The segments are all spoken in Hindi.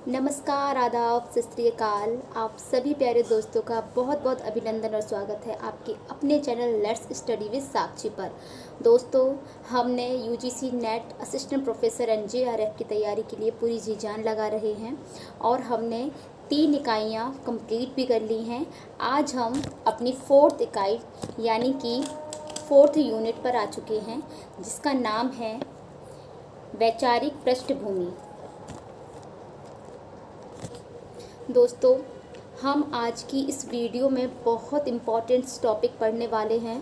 नमस्कार, आदाब, सत श्री अकाल। आप सभी प्यारे दोस्तों का बहुत बहुत अभिनंदन और स्वागत है आपके अपने चैनल लेट्स स्टडी विद साक्षी पर। दोस्तों, हमने यूजीसी नेट असिस्टेंट प्रोफेसर एनजेआरएफ की तैयारी के लिए पूरी जी जान लगा रहे हैं और हमने 3 इकाइयाँ कंप्लीट भी कर ली हैं। आज हम अपनी 4th इकाई यानी कि 4th यूनिट पर आ चुके हैं, जिसका नाम है वैचारिक पृष्ठभूमि। दोस्तों, हम आज की इस वीडियो में बहुत इम्पॉर्टेंट टॉपिक पढ़ने वाले हैं।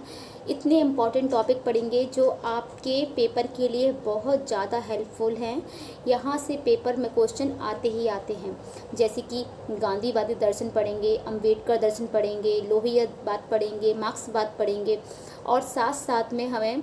इतने इम्पॉर्टेंट टॉपिक पढ़ेंगे जो आपके पेपर के लिए बहुत ज़्यादा हेल्पफुल हैं। यहाँ से पेपर में क्वेश्चन आते ही आते हैं, जैसे कि गांधीवादी दर्शन पढ़ेंगे, अंबेडकर दर्शन पढ़ेंगे, लोहिया बात पढ़ेंगे, मार्क्सवाद पढ़ेंगे और साथ साथ में हमें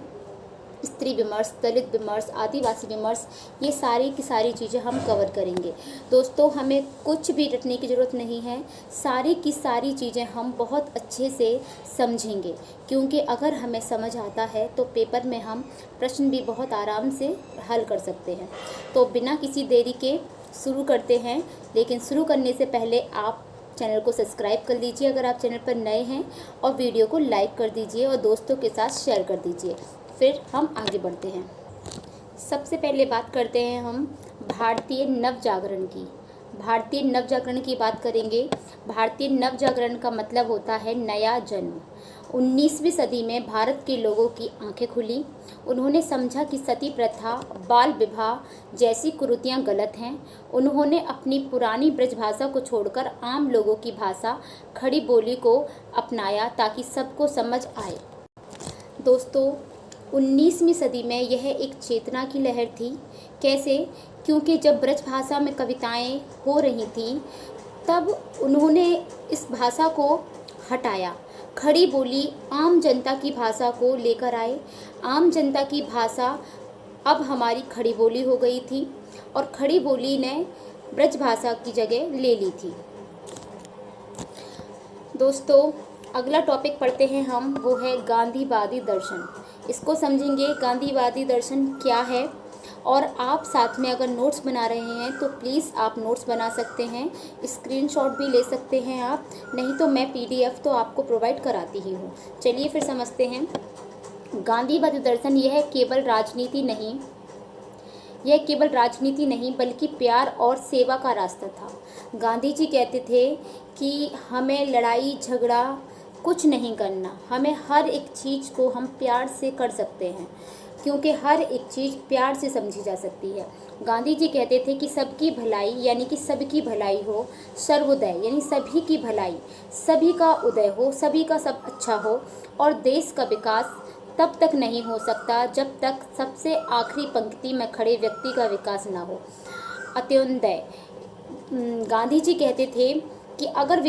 स्त्री विमर्श, दलित विमर्श, आदिवासी विमर्श, ये सारी की सारी चीज़ें हम कवर करेंगे। दोस्तों, हमें कुछ भी रटने की ज़रूरत नहीं है, सारी की सारी चीज़ें हम बहुत अच्छे से समझेंगे, क्योंकि अगर हमें समझ आता है तो पेपर में हम प्रश्न भी बहुत आराम से हल कर सकते हैं। तो बिना किसी देरी के शुरू करते हैं, लेकिन शुरू करने से पहले आप चैनल को सब्सक्राइब कर लीजिए अगर आप चैनल पर नए हैं, और वीडियो को लाइक कर दीजिए और दोस्तों के साथ शेयर कर दीजिए। फिर हम आगे बढ़ते हैं। सबसे पहले बात करते हैं हम भारतीय नवजागरण की। भारतीय नवजागरण की बात करेंगे। भारतीय नवजागरण का मतलब होता है नया जन्म। 19वीं सदी में भारत के लोगों की आंखें खुली। उन्होंने समझा कि सती प्रथा, बाल विवाह जैसी कुरीतियां गलत हैं। उन्होंने अपनी पुरानी ब्रजभाषा को छोड़कर आम लोगों की भाषा, खड़ी बोली को अपनाया ताकि सबको समझ आए। दोस्तों, 19वीं सदी में यह एक चेतना की लहर थी। कैसे? क्योंकि जब ब्रजभाषा में कविताएं हो रही थीं, तब उन्होंने इस भाषा को हटाया, खड़ी बोली, आम जनता की भाषा को लेकर आए। आम जनता की भाषा अब हमारी खड़ी बोली हो गई थी और खड़ी बोली ने ब्रजभाषा की जगह ले ली थी। दोस्तों, अगला टॉपिक पढ़ते हैं हम, वो है गांधीवादी दर्शन। इसको समझेंगे गांधीवादी दर्शन क्या है। और आप साथ में अगर नोट्स बना रहे हैं तो प्लीज़ आप नोट्स बना सकते हैं, स्क्रीनशॉट भी ले सकते हैं आप, नहीं तो मैं पीडीएफ तो आपको प्रोवाइड कराती ही हूँ। चलिए फिर समझते हैं। गांधीवादी दर्शन यह केवल राजनीति नहीं बल्कि प्यार और सेवा का रास्ता था। गांधी जी कहते थे कि हमें लड़ाई झगड़ा कुछ नहीं करना, हमें हर एक चीज़ को हम प्यार से कर सकते हैं, क्योंकि हर एक चीज़ प्यार से समझी जा सकती है। गांधी जी कहते थे कि सबकी भलाई यानी कि सबकी भलाई हो, सर्वोदय यानी सभी की भलाई, सभी का उदय हो, सभी का सब अच्छा हो, और देश का विकास तब तक नहीं हो सकता जब तक सबसे आखिरी पंक्ति में खड़े व्यक्ति का विकास ना हो। अंत्योदय। गांधी जी कहते थे कि अगर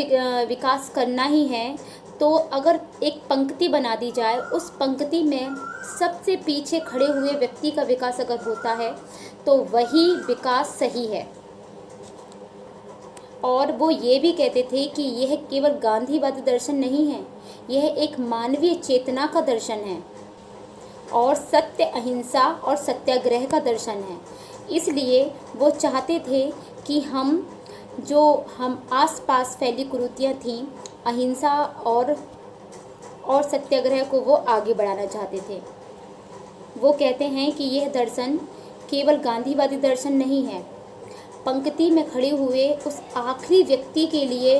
विकास करना ही है तो अगर एक पंक्ति बना दी जाए, उस पंक्ति में सबसे पीछे खड़े हुए व्यक्ति का विकास अगर होता है तो वही विकास सही है। और वो ये भी कहते थे कि यह केवल गांधीवादी दर्शन नहीं है, यह एक मानवीय चेतना का दर्शन है और सत्य, अहिंसा और सत्याग्रह का दर्शन है। इसलिए वो चाहते थे कि हम आसपास फैली कुरीतियाँ थीं, अहिंसा और सत्याग्रह को वो आगे बढ़ाना चाहते थे। वो कहते हैं कि यह दर्शन केवल गांधीवादी दर्शन नहीं है, पंक्ति में खड़े हुए उस आखिरी व्यक्ति के लिए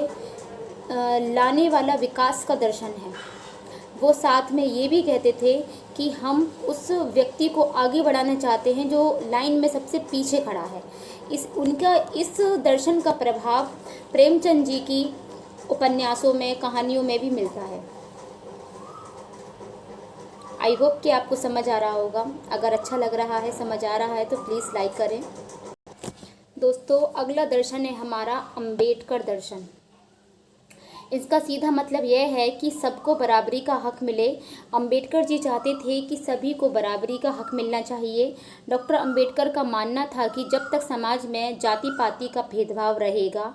लाने वाला विकास का दर्शन है। वो साथ में ये भी कहते थे कि हम उस व्यक्ति को आगे बढ़ाना चाहते हैं जो लाइन में सबसे पीछे खड़ा है। उनका इस दर्शन का प्रभाव प्रेमचंद जी की उपन्यासों में, कहानियों में भी मिलता है। आई होप कि आपको समझ आ रहा होगा। अगर अच्छा लग रहा है, समझ आ रहा है तो प्लीज़ लाइक करें। दोस्तों, अगला दर्शन है हमारा अंबेडकर दर्शन। इसका सीधा मतलब यह है कि सबको बराबरी का हक मिले। अंबेडकर जी चाहते थे कि सभी को बराबरी का हक मिलना चाहिए। डॉक्टर अंबेडकर का मानना था कि जब तक समाज में जाति पाति का भेदभाव रहेगा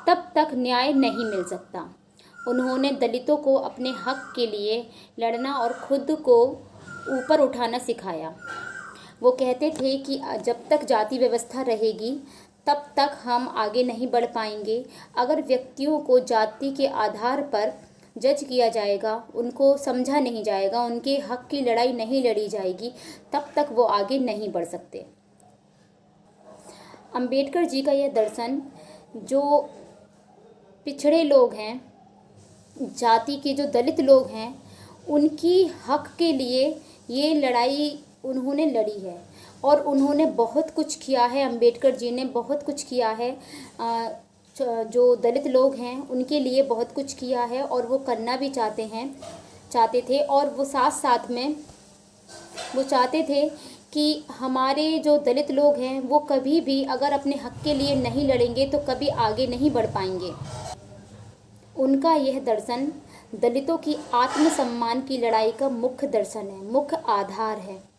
तब तक न्याय नहीं मिल सकता। उन्होंने दलितों को अपने हक के लिए लड़ना और खुद को ऊपर उठाना सिखाया। वो कहते थे कि जब तक जाति व्यवस्था रहेगी तब तक हम आगे नहीं बढ़ पाएंगे। अगर व्यक्तियों को जाति के आधार पर जज किया जाएगा, उनको समझा नहीं जाएगा, उनके हक की लड़ाई नहीं लड़ी जाएगी, तब तक वो आगे नहीं बढ़ सकते। अंबेडकर जी का यह दर्शन, जो पिछड़े लोग हैं, जाति के जो दलित लोग हैं, उनकी हक के लिए ये लड़ाई उन्होंने लड़ी है और उन्होंने बहुत कुछ किया है। अंबेडकर जी ने बहुत कुछ किया है, जो दलित लोग हैं उनके लिए बहुत कुछ किया है और वो करना भी चाहते थे। और वो साथ साथ में वो चाहते थे कि हमारे जो दलित लोग हैं वो कभी भी अगर अपने हक के लिए नहीं लड़ेंगे तो कभी आगे नहीं बढ़ पाएंगे। उनका यह दर्शन दलितों की आत्मसम्मान की लड़ाई का मुख्य दर्शन है, मुख्य आधार है।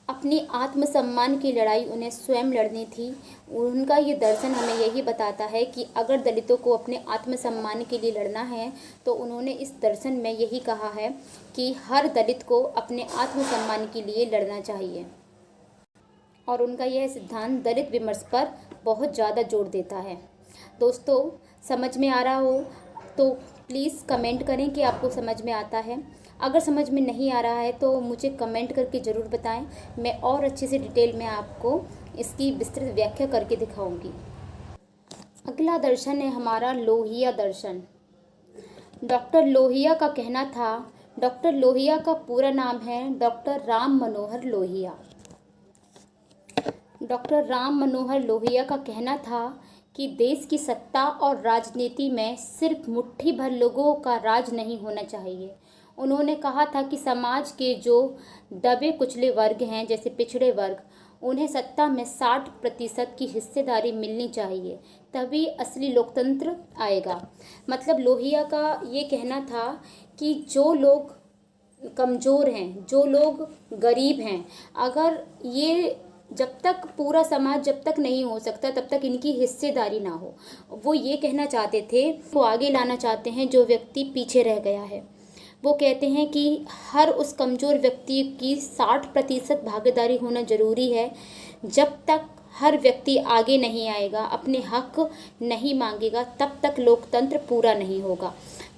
अपनी आत्मसम्मान की लड़ाई उन्हें स्वयं लड़नी थी। उनका ये दर्शन हमें यही बताता है कि अगर दलितों को अपने आत्मसम्मान के लिए लड़ना है तो उन्होंने इस दर्शन में यही कहा है कि हर दलित को अपने आत्मसम्मान के लिए लड़ना चाहिए। और उनका यह सिद्धांत दलित विमर्श पर बहुत ज़्यादा जोर देता है। दोस्तों, समझ में आ रहा हो तो प्लीज़ कमेंट करें कि आपको समझ में आता है। अगर समझ में नहीं आ रहा है तो मुझे कमेंट करके ज़रूर बताएं, मैं और अच्छे से डिटेल में आपको इसकी विस्तृत व्याख्या करके दिखाऊंगी। अगला दर्शन है हमारा लोहिया दर्शन। डॉक्टर लोहिया का कहना था, डॉक्टर लोहिया का पूरा नाम है डॉक्टर राम मनोहर लोहिया। डॉक्टर राम मनोहर लोहिया का कहना था कि देश की सत्ता और राजनीति में सिर्फ मुट्ठी भर लोगों का राज नहीं होना चाहिए। उन्होंने कहा था कि समाज के जो दबे कुचले वर्ग हैं, जैसे पिछड़े वर्ग, उन्हें सत्ता में 60% की हिस्सेदारी मिलनी चाहिए, तभी असली लोकतंत्र आएगा। मतलब लोहिया का ये कहना था कि जो लोग कमज़ोर हैं, जो लोग गरीब हैं, अगर ये जब तक पूरा समाज जब तक नहीं हो सकता तब तक इनकी हिस्सेदारी ना हो। वो ये कहना चाहते थे, वो आगे लाना चाहते हैं जो व्यक्ति पीछे रह गया है। वो कहते हैं कि हर उस कमज़ोर व्यक्ति की 60% भागीदारी होना ज़रूरी है। जब तक हर व्यक्ति आगे नहीं आएगा, अपने हक नहीं मांगेगा, तब तक लोकतंत्र पूरा नहीं होगा।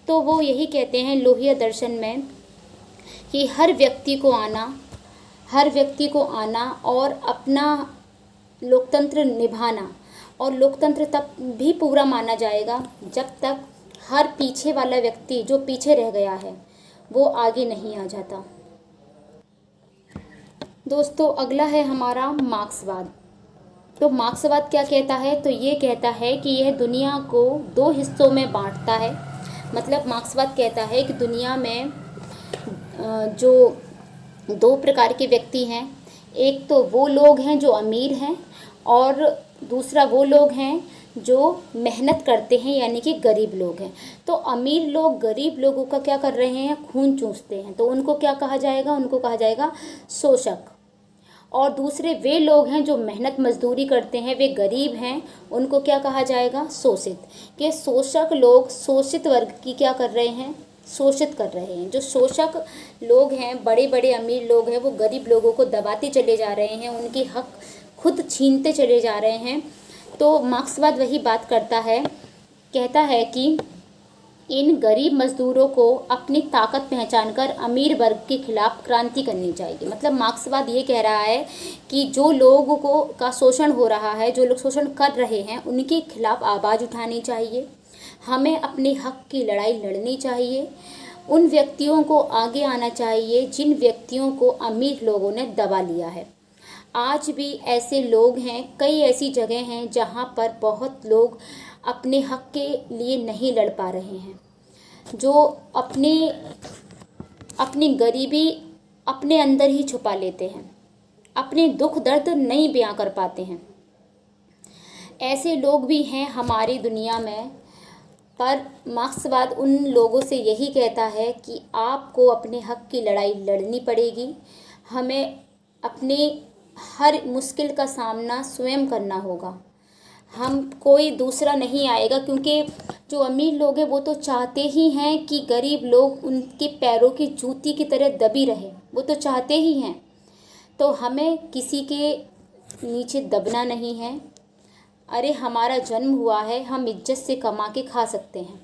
तो वो यही कहते हैं लोहिया दर्शन में कि हर व्यक्ति को आना और अपना लोकतंत्र निभाना, और लोकतंत्र तब भी पूरा माना जाएगा जब तक हर पीछे वाला व्यक्ति जो पीछे रह गया है वो आगे नहीं आ जाता। दोस्तों, अगला है हमारा मार्क्सवाद। तो मार्क्सवाद क्या कहता है? तो ये कहता है कि यह दुनिया को 2 हिस्सों में बांटता है। मतलब मार्क्सवाद कहता है कि दुनिया में जो 2 प्रकार के व्यक्ति हैं, एक तो वो लोग हैं जो अमीर हैं और दूसरा वो लोग हैं जो मेहनत करते हैं, यानी कि गरीब लोग हैं। तो अमीर लोग गरीब लोगों का क्या कर रहे हैं? खून चूसते हैं। तो उनको क्या कहा जाएगा? उनको कहा जाएगा शोषक। और दूसरे वे लोग हैं जो मेहनत मजदूरी करते हैं, वे गरीब हैं, उनको क्या कहा जाएगा? शोषित। कि शोषक लोग शोषित वर्ग की क्या कर रहे हैं? शोषित कर रहे हैं। जो शोषक लोग हैं, बड़े बड़े अमीर लोग हैं, वो गरीब लोगों को दबाते चले जा रहे हैं, उनके हक खुद छीनते चले जा रहे हैं। तो मार्क्सवाद वही बात करता है, कहता है कि इन गरीब मजदूरों को अपनी ताकत पहचानकर अमीर वर्ग के खिलाफ क्रांति करनी चाहिए। मतलब मार्क्सवाद ये कह रहा है कि जो लोगों को का शोषण हो रहा है, जो लोग शोषण कर रहे हैं, उनके खिलाफ आवाज़ उठानी चाहिए। हमें अपने हक की लड़ाई लड़नी चाहिए। उन व्यक्तियों को आगे आना चाहिए जिन व्यक्तियों को अमीर लोगों ने दबा लिया है। आज भी ऐसे लोग हैं, कई ऐसी जगह हैं जहां पर बहुत लोग अपने हक के लिए नहीं लड़ पा रहे हैं, जो अपनी गरीबी अपने अंदर ही छुपा लेते हैं, अपने दुख दर्द नहीं बयां कर पाते हैं। ऐसे लोग भी हैं हमारी दुनिया में, पर मार्क्सवाद उन लोगों से यही कहता है कि आपको अपने हक की लड़ाई लड़नी पड़ेगी। हमें अपने हर मुश्किल का सामना स्वयं करना होगा। हम कोई दूसरा नहीं आएगा, क्योंकि जो अमीर लोग हैं वो तो चाहते ही हैं कि गरीब लोग उनके पैरों की जूती की तरह दबी रहे, वो तो चाहते ही हैं। तो हमें किसी के नीचे दबना नहीं है, अरे हमारा जन्म हुआ है, हम इज्जत से कमा के खा सकते हैं,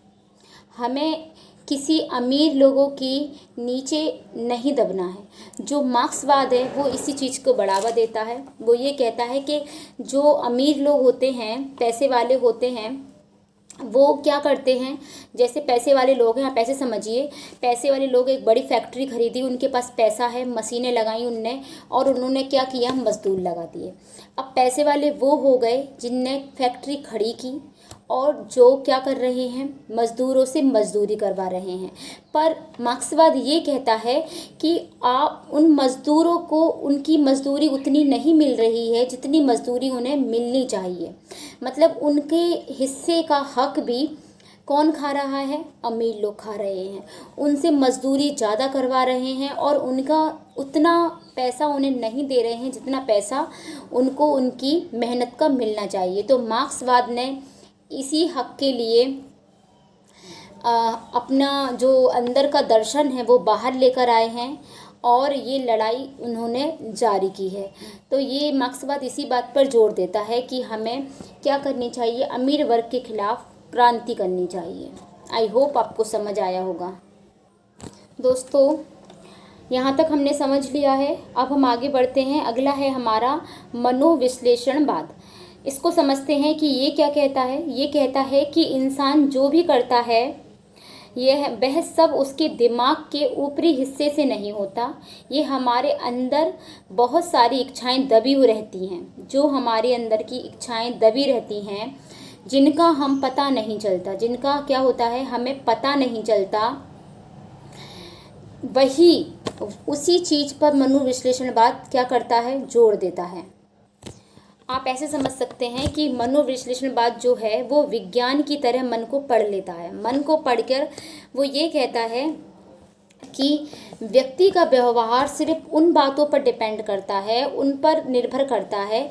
हमें किसी अमीर लोगों की नीचे नहीं दबना है। जो मार्क्सवाद है वो इसी चीज़ को बढ़ावा देता है। वो ये कहता है कि जो अमीर लोग होते हैं, पैसे वाले होते हैं, वो क्या करते हैं, जैसे पैसे वाले लोग हैं, आप ऐसे समझिए, पैसे वाले लोग एक बड़ी फैक्ट्री खरीदी, उनके पास पैसा है, मशीनें लगाई उनने, और उन्होंने क्या किया, मजदूर लगा दिए। अब पैसे वाले वो हो गए जिनने फैक्ट्री खड़ी की, और जो क्या कर रहे हैं, मज़दूरों से मजदूरी करवा रहे हैं। पर मार्क्सवाद ये कहता है कि आप उन मज़दूरों को उनकी मजदूरी उतनी नहीं मिल रही है जितनी मजदूरी उन्हें मिलनी चाहिए। मतलब उनके हिस्से का हक भी कौन खा रहा है, अमीर लोग खा रहे हैं। उनसे मजदूरी ज़्यादा करवा रहे हैं और उनका उतना पैसा उन्हें नहीं दे रहे हैं जितना पैसा उनको उनकी मेहनत का मिलना चाहिए। तो मार्क्सवाद ने इसी हक के लिए अपना जो अंदर का दर्शन है वो बाहर लेकर आए हैं और ये लड़ाई उन्होंने जारी की है। तो ये मार्क्सवाद इसी बात पर जोर देता है कि हमें क्या करनी चाहिए, अमीर वर्ग के खिलाफ क्रांति करनी चाहिए। आई होप आपको समझ आया होगा। दोस्तों, यहाँ तक हमने समझ लिया है, अब हम आगे बढ़ते हैं। अगला है हमारा मनोविश्लेषणवाद। इसको समझते हैं कि ये क्या कहता है। ये कहता है कि इंसान जो भी करता है वह सब उसके दिमाग के ऊपरी हिस्से से नहीं होता। ये हमारे अंदर बहुत सारी इच्छाएं दबी हुई रहती हैं, जो हमारे अंदर की इच्छाएं दबी रहती हैं, जिनका हम पता नहीं चलता, जिनका क्या होता है हमें पता नहीं चलता। वही उसी चीज़ पर मनोविश्लेषणवाद क्या करता है, जोर देता है। आप ऐसे समझ सकते हैं कि मनोविश्लेषणवाद जो है वो विज्ञान की तरह मन को पढ़ लेता है। मन को पढ़कर वो ये कहता है कि व्यक्ति का व्यवहार सिर्फ उन बातों पर डिपेंड करता है, उन पर निर्भर करता है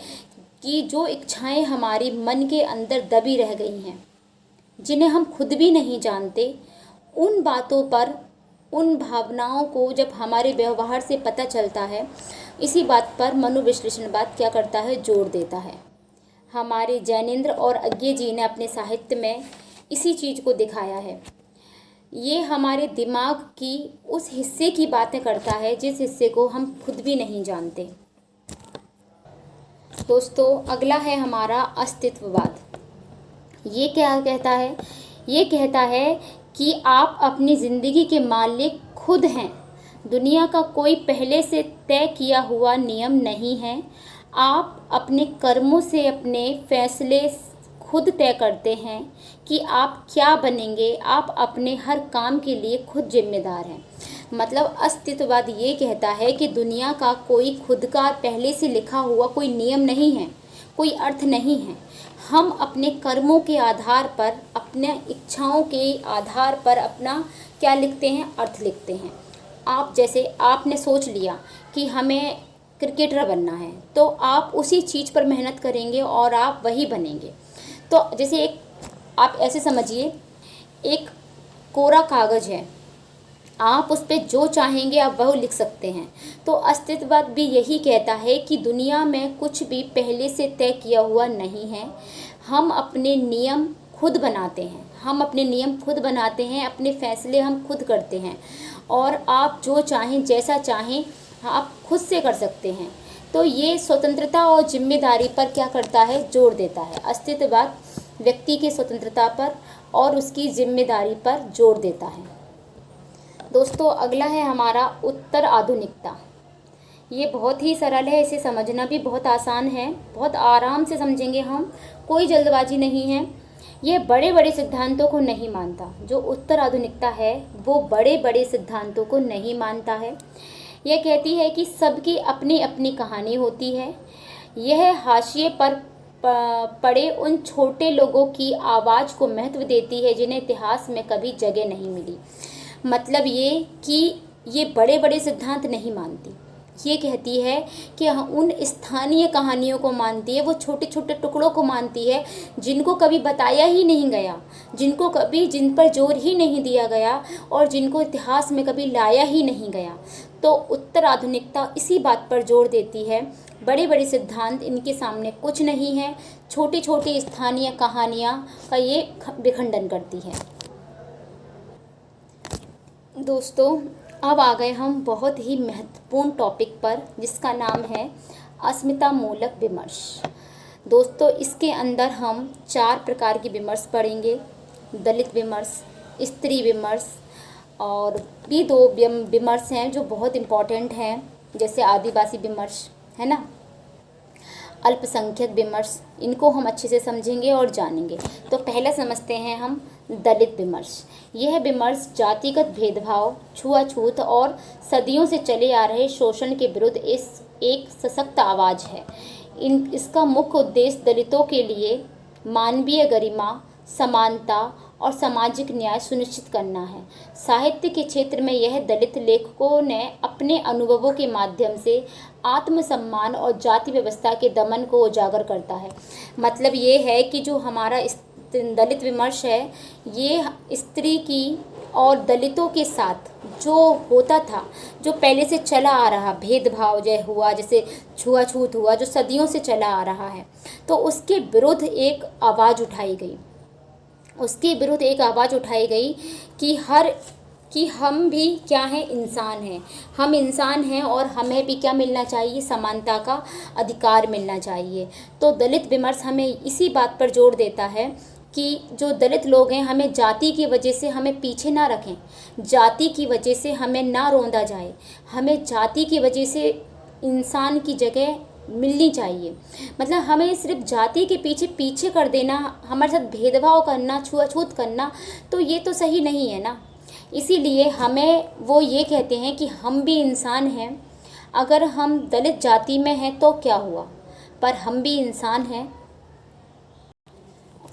कि जो इच्छाएं हमारी मन के अंदर दबी रह गई हैं, जिन्हें हम खुद भी नहीं जानते, उन बातों पर, उन भावनाओं को जब हमारे व्यवहार से पता चलता है, इसी बात पर मनोविश्लेषणवाद क्या करता है, जोर देता है। हमारे जैनेंद्र और अज्ञे जी ने अपने साहित्य में इसी चीज़ को दिखाया है। ये हमारे दिमाग की उस हिस्से की बातें करता है जिस हिस्से को हम खुद भी नहीं जानते। दोस्तों, अगला है हमारा अस्तित्ववाद। ये क्या कहता है, ये कहता है कि आप अपनी ज़िंदगी के मालिक खुद हैं। दुनिया का कोई पहले से तय किया हुआ नियम नहीं है। आप अपने कर्मों से अपने फैसले खुद तय करते हैं कि आप क्या बनेंगे। आप अपने हर काम के लिए खुद जिम्मेदार हैं। मतलब अस्तित्ववाद ये कहता है कि दुनिया का कोई खुद का पहले से लिखा हुआ कोई नियम नहीं है, कोई अर्थ नहीं है। हम अपने कर्मों के आधार पर, अपने इच्छाओं के आधार पर अपना क्या लिखते हैं, अर्थ लिखते हैं। आप जैसे आपने सोच लिया कि हमें क्रिकेटर बनना है, तो आप उसी चीज़ पर मेहनत करेंगे और आप वही बनेंगे। तो जैसे एक, आप ऐसे समझिए, एक कोरा कागज़ है, आप उस पर जो चाहेंगे आप वह लिख सकते हैं। तो अस्तित्ववाद भी यही कहता है कि दुनिया में कुछ भी पहले से तय किया हुआ नहीं है। हम अपने नियम खुद बनाते हैं, हम अपने नियम खुद बनाते हैं, अपने फैसले हम खुद करते हैं, और आप जो चाहें, जैसा चाहें, आप खुद से कर सकते हैं। तो ये स्वतंत्रता और जिम्मेदारी पर क्या करता है, जोर देता है। अस्तित्ववाद व्यक्ति की स्वतंत्रता पर और उसकी जिम्मेदारी पर जोर देता है। दोस्तों, अगला है हमारा उत्तर आधुनिकता। ये बहुत ही सरल है, इसे समझना भी बहुत आसान है, बहुत आराम से समझेंगे हम, कोई जल्दबाजी नहीं है। ये बड़े बड़े सिद्धांतों को नहीं मानता। जो उत्तर आधुनिकता है वो बड़े बड़े सिद्धांतों को नहीं मानता है। यह कहती है कि सबकी अपनी अपनी कहानी होती है। यह हाशिए पर पड़े उन छोटे लोगों की आवाज़ को महत्व देती है जिन्हें इतिहास में कभी जगह नहीं मिली। मतलब ये कि ये बड़े बड़े सिद्धांत नहीं मानती। ये कहती है कि उन स्थानीय कहानियों को मानती है, वो छोटे छोटे टुकड़ों को मानती है जिनको कभी बताया ही नहीं गया, जिनको कभी, जिन पर जोर ही नहीं दिया गया और जिनको इतिहास में कभी लाया ही नहीं गया। तो उत्तर आधुनिकता इसी बात पर जोर देती है बड़े बड़े सिद्धांत इनके सामने कुछ नहीं है। छोटी छोटी स्थानीय कहानियाँ का ये विखंडन करती है। दोस्तों, अब आ गए हम बहुत ही महत्वपूर्ण टॉपिक पर, जिसका नाम है अस्मिता मूलक विमर्श। दोस्तों, इसके अंदर हम 4 प्रकार की विमर्श पढ़ेंगे। दलित विमर्श, स्त्री विमर्श, और भी 2 विमर्श हैं जो बहुत इम्पॉर्टेंट हैं, जैसे आदिवासी विमर्श, है ना, अल्पसंख्यक विमर्श। इनको हम अच्छे से समझेंगे और जानेंगे। तो पहले समझते हैं हम दलित विमर्श। यह विमर्श जातिगत भेदभाव, छुआछूत और सदियों से चले आ रहे शोषण के विरुद्ध एक सशक्त आवाज़ है। इसका मुख्य उद्देश्य दलितों के लिए मानवीय गरिमा, समानता और सामाजिक न्याय सुनिश्चित करना है। साहित्य के क्षेत्र में यह दलित लेखकों ने अपने अनुभवों के माध्यम से आत्मसम्मान और जाति व्यवस्था के दमन को उजागर करता है। मतलब ये है कि जो हमारा दलित विमर्श है, ये स्त्री की और दलितों के साथ जो होता था, जो पहले से चला आ रहा भेदभाव जैसे छुआछूत हुआ, जो सदियों से चला आ रहा है, तो उसके विरुद्ध एक आवाज़ उठाई गई। कि हम भी क्या हैं, इंसान हैं। हम इंसान हैं और हमें भी क्या मिलना चाहिए, समानता का अधिकार मिलना चाहिए। तो दलित विमर्श हमें इसी बात पर जोर देता है कि जो दलित लोग हैं, हमें जाति की वजह से हमें पीछे ना रखें, जाति की वजह से हमें ना रोंदा जाए। हमें जाति की वजह से इंसान की जगह मिलनी चाहिए। मतलब हमें सिर्फ जाति के पीछे कर देना, हमारे साथ भेदभाव करना, छुआछूत करना, तो ये तो सही नहीं है ना। इसीलिए हमें वो ये कहते हैं कि हम भी इंसान हैं। अगर हम दलित जाति में हैं तो क्या हुआ, पर हम भी इंसान हैं।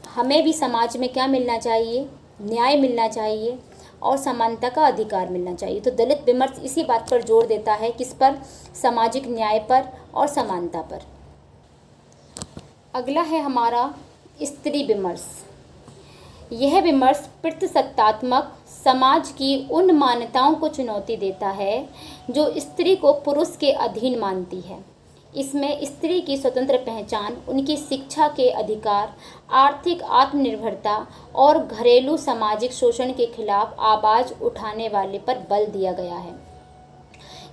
हमें भी समाज में क्या मिलना चाहिए, न्याय मिलना चाहिए और समानता का अधिकार मिलना चाहिए। तो दलित विमर्श इसी बात पर जोर देता है, किस पर, सामाजिक न्याय पर और समानता पर। अगला है हमारा स्त्री विमर्श। यह विमर्श पितृसत्तात्मक समाज की उन मान्यताओं को चुनौती देता है जो स्त्री को पुरुष के अधीन मानती है। इसमें स्त्री की स्वतंत्र पहचान, उनकी शिक्षा के अधिकार, आर्थिक आत्मनिर्भरता और घरेलू सामाजिक शोषण के खिलाफ आवाज़ उठाने वाले पर बल दिया गया है।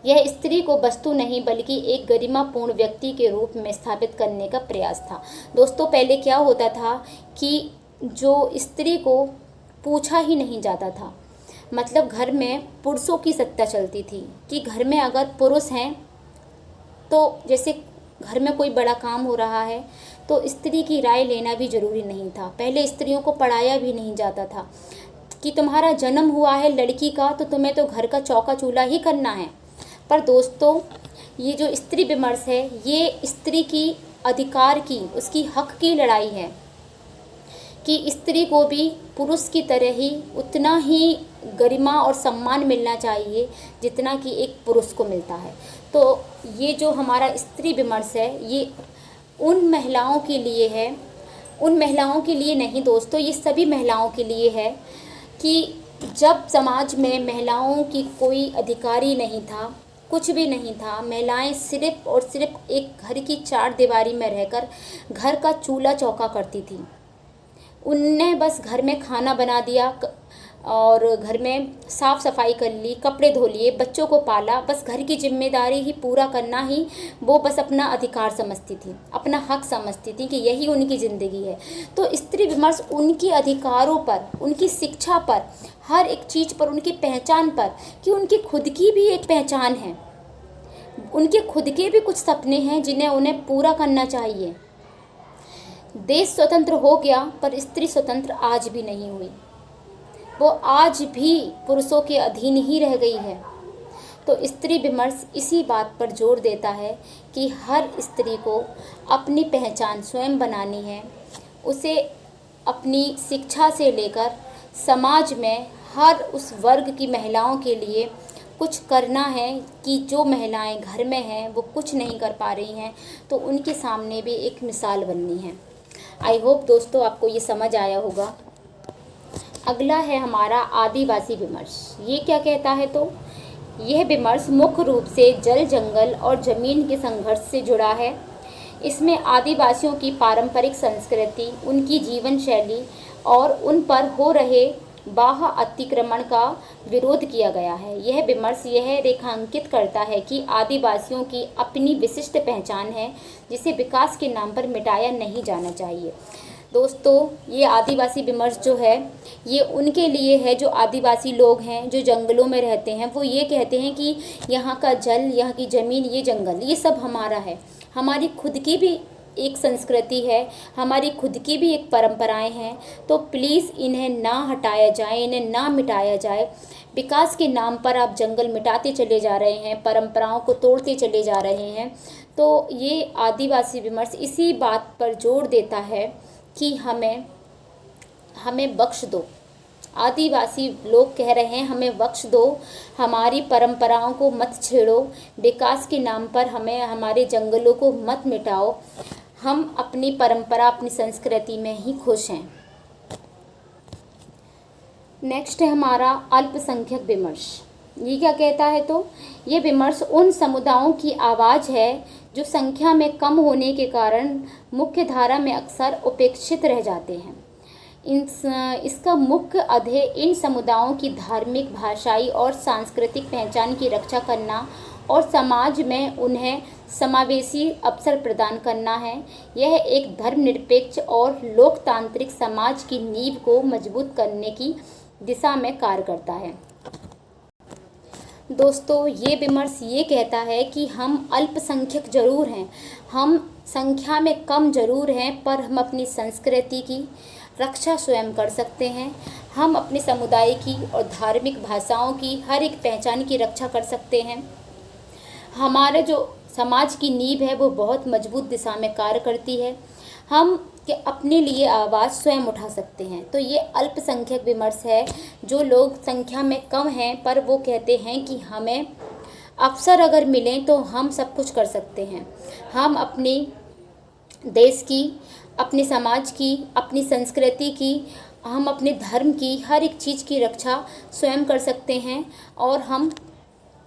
यह स्त्री को वस्तु नहीं बल्कि एक गरिमापूर्ण व्यक्ति के रूप में स्थापित करने का प्रयास था। दोस्तों, पहले क्या होता था कि जो स्त्री को पूछा ही नहीं जाता था। मतलब घर में पुरुषों की सत्ता चलती थी कि घर में अगर पुरुष हैं, तो जैसे घर में कोई बड़ा काम हो रहा है तो स्त्री की राय लेना भी ज़रूरी नहीं था। पहले स्त्रियों को पढ़ाया भी नहीं जाता था कि तुम्हारा जन्म हुआ है लड़की का, तो तुम्हें तो घर का चौका चूल्हा ही करना है। पर दोस्तों, ये जो स्त्री विमर्श है, ये स्त्री की अधिकार की, उसकी हक की लड़ाई है कि स्त्री को भी पुरुष की तरह ही उतना ही गरिमा और सम्मान मिलना चाहिए जितना कि एक पुरुष को मिलता है। तो ये जो हमारा स्त्री विमर्श है, ये उन महिलाओं के लिए है, उन महिलाओं के लिए नहीं दोस्तों, ये सभी महिलाओं के लिए है कि जब समाज में महिलाओं की कोई अधिकारी नहीं था, कुछ भी नहीं था, महिलाएं सिर्फ और सिर्फ एक घर की 4 दीवारी में रहकर घर का चूल्हा चौका करती थी। उनने बस घर में खाना बना दिया और घर में साफ़ सफाई कर ली, कपड़े धो लिए, बच्चों को पाला, बस घर की जिम्मेदारी ही पूरा करना ही वो बस अपना अधिकार समझती थी, अपना हक समझती थी कि यही उनकी ज़िंदगी है। तो स्त्री विमर्श उनके अधिकारों पर, उनकी शिक्षा पर, हर एक चीज़ पर, उनकी पहचान पर, कि उनकी खुद की भी एक पहचान है, उनके खुद के भी कुछ सपने हैं जिन्हें उन्हें पूरा करना चाहिए। देश स्वतंत्र हो गया पर स्त्री स्वतंत्र आज भी नहीं हुई, वो आज भी पुरुषों के अधीन ही रह गई है। तो स्त्री विमर्श इसी बात पर जोर देता है कि हर स्त्री को अपनी पहचान स्वयं बनानी है। उसे अपनी शिक्षा से लेकर समाज में हर उस वर्ग की महिलाओं के लिए कुछ करना है कि जो महिलाएं घर में हैं वो कुछ नहीं कर पा रही हैं, तो उनके सामने भी एक मिसाल बननी है। आई होप दोस्तों आपको ये समझ आया होगा। अगला है हमारा आदिवासी विमर्श। ये क्या कहता है, तो यह विमर्श मुख्य रूप से जल, जंगल और जमीन के संघर्ष से जुड़ा है। इसमें आदिवासियों की पारंपरिक संस्कृति, उनकी जीवन शैली और उन पर हो रहे बाह्य अतिक्रमण का विरोध किया गया है। यह विमर्श यह रेखांकित करता है कि आदिवासियों की अपनी विशिष्ट पहचान है, जिसे विकास के नाम पर मिटाया नहीं जाना चाहिए। दोस्तों, ये आदिवासी विमर्श जो है ये उनके लिए है जो आदिवासी लोग हैं, जो जंगलों में रहते हैं। वो ये कहते हैं कि यहाँ का जल, यहाँ की ज़मीन, ये जंगल, ये सब हमारा है। हमारी खुद की भी एक संस्कृति है, हमारी खुद की भी एक परंपराएं हैं। तो प्लीज़ इन्हें ना हटाया जाए, इन्हें ना मिटाया जाए। विकास के नाम पर आप जंगल मिटाते चले जा रहे हैं, परंपराओं को तोड़ते चले जा रहे हैं। तो ये आदिवासी विमर्श इसी बात पर जोर देता है कि हमें बख्श दो। आदिवासी लोग कह रहे हैं हमें बख्श दो, हमारी परंपराओं को मत छेड़ो, विकास के नाम पर हमारे जंगलों को मत मिटाओ। हम अपनी परंपरा, अपनी संस्कृति में ही खुश हैं। नेक्स्ट है हमारा अल्पसंख्यक विमर्श। ये क्या कहता है? तो ये विमर्श उन समुदायों की आवाज़ है जो संख्या में कम होने के कारण मुख्य धारा में अक्सर उपेक्षित रह जाते हैं। इसका मुख्य अध्यय इन समुदायों की धार्मिक, भाषाई और सांस्कृतिक पहचान की रक्षा करना और समाज में उन्हें समावेशी अवसर प्रदान करना है। यह एक धर्मनिरपेक्ष और लोकतांत्रिक समाज की नींव को मजबूत करने की दिशा में कार्य करता है। दोस्तों, ये विमर्श ये कहता है कि हम अल्पसंख्यक जरूर हैं, हम संख्या में कम जरूर हैं, पर हम अपनी संस्कृति की रक्षा स्वयं कर सकते हैं। हम अपने समुदाय की और धार्मिक भाषाओं की हर एक पहचान की रक्षा कर सकते हैं। हमारे जो समाज की नींव है वो बहुत मजबूत दिशा में कार्य करती है। हम कि अपने लिए आवाज़ स्वयं उठा सकते हैं। तो ये अल्पसंख्यक विमर्श है, जो लोग संख्या में कम हैं पर वो कहते हैं कि हमें अवसर अगर मिलें तो हम सब कुछ कर सकते हैं। हम अपने देश की, अपने समाज की, अपनी संस्कृति की, हम अपने धर्म की हर एक चीज़ की रक्षा स्वयं कर सकते हैं और हम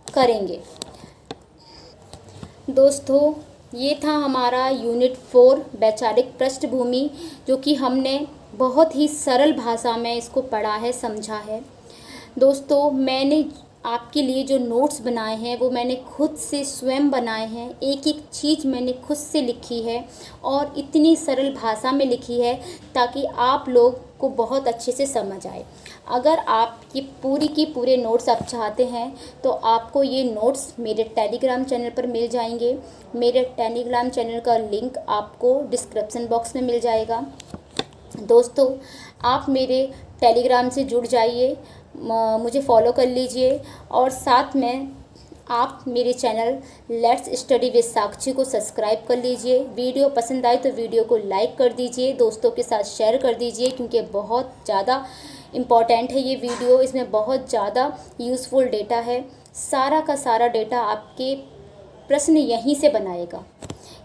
करेंगे। दोस्तों, ये था हमारा यूनिट 4 वैचारिक पृष्ठभूमि, जो कि हमने बहुत ही सरल भाषा में इसको पढ़ा है, समझा है। दोस्तों, मैंने आपके लिए जो नोट्स बनाए हैं वो मैंने खुद से स्वयं बनाए हैं। एक एक चीज़ मैंने खुद से लिखी है और इतनी सरल भाषा में लिखी है ताकि आप लोग को बहुत अच्छे से समझ आए। अगर आप ये पूरी की पूरे नोट्स आप चाहते हैं तो आपको ये नोट्स मेरे टेलीग्राम चैनल पर मिल जाएंगे। मेरे टेलीग्राम चैनल का लिंक आपको डिस्क्रिप्शन बॉक्स में मिल जाएगा। दोस्तों, आप मेरे टेलीग्राम से जुड़ जाइए, मुझे फॉलो कर लीजिए और साथ में आप मेरे चैनल लेट्स स्टडी विद साक्षी को सब्सक्राइब कर लीजिए। वीडियो पसंद आए तो वीडियो को लाइक कर दीजिए, दोस्तों के साथ शेयर कर दीजिए, क्योंकि बहुत ज़्यादा इम्पॉर्टेंट है ये वीडियो। इसमें बहुत ज़्यादा यूज़फुल डेटा है। सारा का सारा डेटा आपके प्रश्न यहीं से बनाएगा।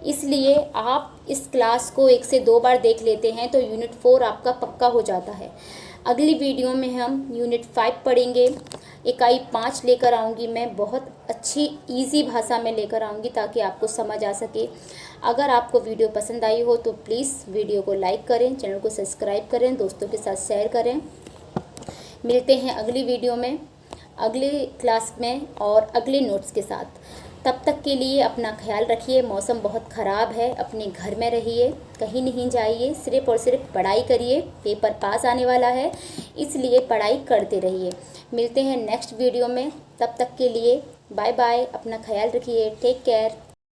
इसलिए आप इस क्लास को 1 से 2 बार देख लेते हैं तो यूनिट 4 आपका पक्का हो जाता है। अगली वीडियो में हम यूनिट 5 पढ़ेंगे। इकाई 5 लेकर आऊँगी मैं, बहुत अच्छी इजी भाषा में लेकर आऊँगी ताकि आपको समझ आ सके। अगर आपको वीडियो पसंद आई हो तो प्लीज़ वीडियो को लाइक करें, चैनल को सब्सक्राइब करें, दोस्तों के साथ शेयर करें। मिलते हैं अगली वीडियो में, अगली क्लास में और अगले नोट्स के साथ। तब तक के लिए अपना ख्याल रखिए। मौसम बहुत ख़राब है, अपने घर में रहिए, कहीं नहीं जाइए, सिर्फ और सिर्फ पढ़ाई करिए। पेपर पास आने वाला है, इसलिए पढ़ाई करते रहिए। मिलते हैं नेक्स्ट वीडियो में, तब तक के लिए बाय बाय। अपना ख्याल रखिए, टेक केयर।